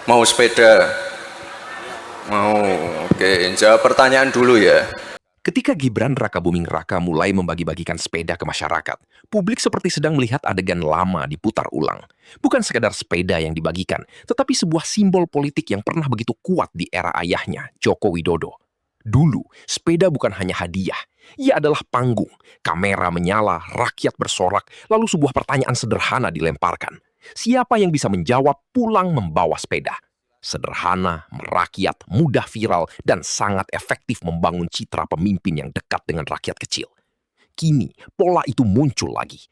Mau sepeda? Mau. Oke, jawab pertanyaan dulu ya. Ketika Gibran Rakabuming Raka mulai membagi-bagikan sepeda ke masyarakat, publik seperti sedang melihat adegan lama diputar ulang. Bukan sekadar sepeda yang dibagikan, tetapi sebuah simbol politik yang pernah begitu kuat di era ayahnya, Joko Widodo. Dulu, sepeda bukan hanya hadiah, ia adalah panggung, kamera menyala, rakyat bersorak, lalu sebuah pertanyaan sederhana dilemparkan. Siapa yang bisa menjawab pulang membawa sepeda? Sederhana, merakyat, mudah viral, dan sangat efektif membangun citra pemimpin yang dekat dengan rakyat kecil. Kini, pola itu muncul lagi.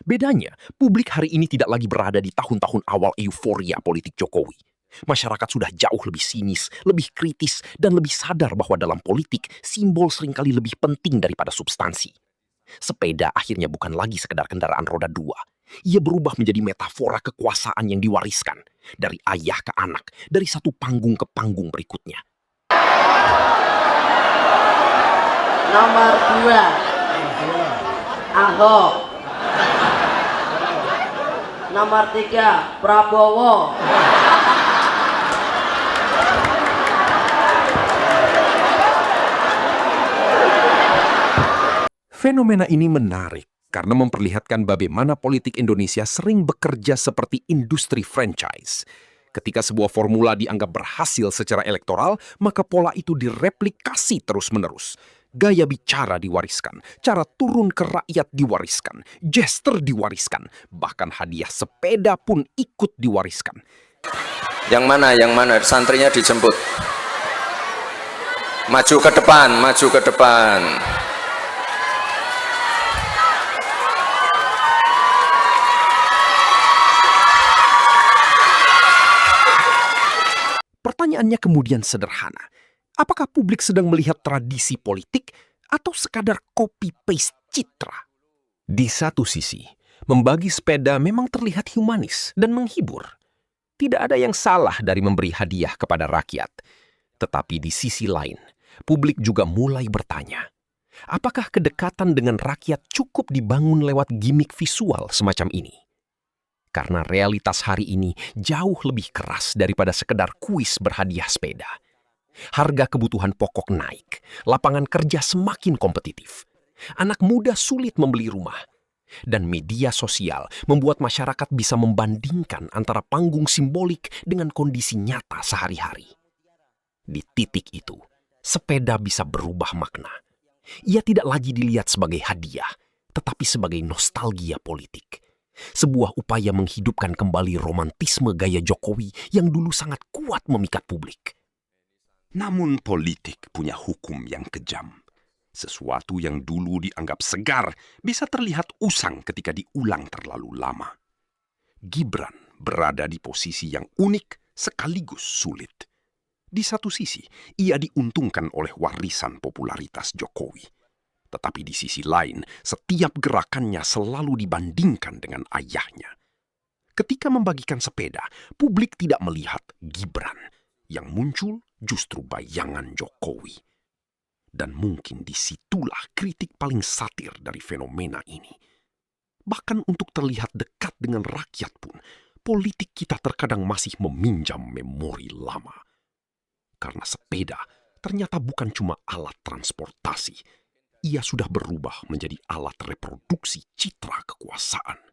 Bedanya, publik hari ini tidak lagi berada di tahun-tahun awal euforia politik Jokowi. Masyarakat sudah jauh lebih sinis, lebih kritis, dan lebih sadar bahwa dalam politik, simbol seringkali lebih penting daripada substansi. Sepeda akhirnya bukan lagi sekedar kendaraan roda dua. Ia berubah menjadi metafora kekuasaan yang diwariskan dari ayah ke anak, dari satu panggung ke panggung berikutnya. Nomor 2 Ahok. Nomor 3 Prabowo. Fenomena ini menarik karena memperlihatkan bagaimana politik Indonesia sering bekerja seperti industri franchise. Ketika sebuah formula dianggap berhasil secara elektoral, maka pola itu direplikasi terus-menerus. Gaya bicara diwariskan, cara turun ke rakyat diwariskan, gestur diwariskan, bahkan hadiah sepeda pun ikut diwariskan. Yang mana? Yang mana? Santrinya dijemput. Maju ke depan, maju ke depan. Pertanyaannya kemudian sederhana. Apakah publik sedang melihat tradisi politik atau sekadar copy-paste citra? Di satu sisi, membagi sepeda memang terlihat humanis dan menghibur. Tidak ada yang salah dari memberi hadiah kepada rakyat. Tetapi di sisi lain, publik juga mulai bertanya, apakah kedekatan dengan rakyat cukup dibangun lewat gimmick visual semacam ini? Karena realitas hari ini jauh lebih keras daripada sekedar kuis berhadiah sepeda. Harga kebutuhan pokok naik, lapangan kerja semakin kompetitif. Anak muda sulit membeli rumah. Dan media sosial membuat masyarakat bisa membandingkan antara panggung simbolik dengan kondisi nyata sehari-hari. Di titik itu, sepeda bisa berubah makna. Ia tidak lagi dilihat sebagai hadiah, tetapi sebagai nostalgia politik. Sebuah upaya menghidupkan kembali romantisme gaya Jokowi yang dulu sangat kuat memikat publik. Namun politik punya hukum yang kejam. Sesuatu yang dulu dianggap segar bisa terlihat usang ketika diulang terlalu lama. Gibran berada di posisi yang unik sekaligus sulit. Di satu sisi, ia diuntungkan oleh warisan popularitas Jokowi. Tetapi di sisi lain, setiap gerakannya selalu dibandingkan dengan ayahnya. Ketika membagikan sepeda, publik tidak melihat Gibran. Yang muncul justru bayangan Jokowi. Dan mungkin disitulah kritik paling satir dari fenomena ini. Bahkan untuk terlihat dekat dengan rakyat pun, politik kita terkadang masih meminjam memori lama. Karena sepeda ternyata bukan cuma alat transportasi. Ia sudah berubah menjadi alat reproduksi citra kekuasaan.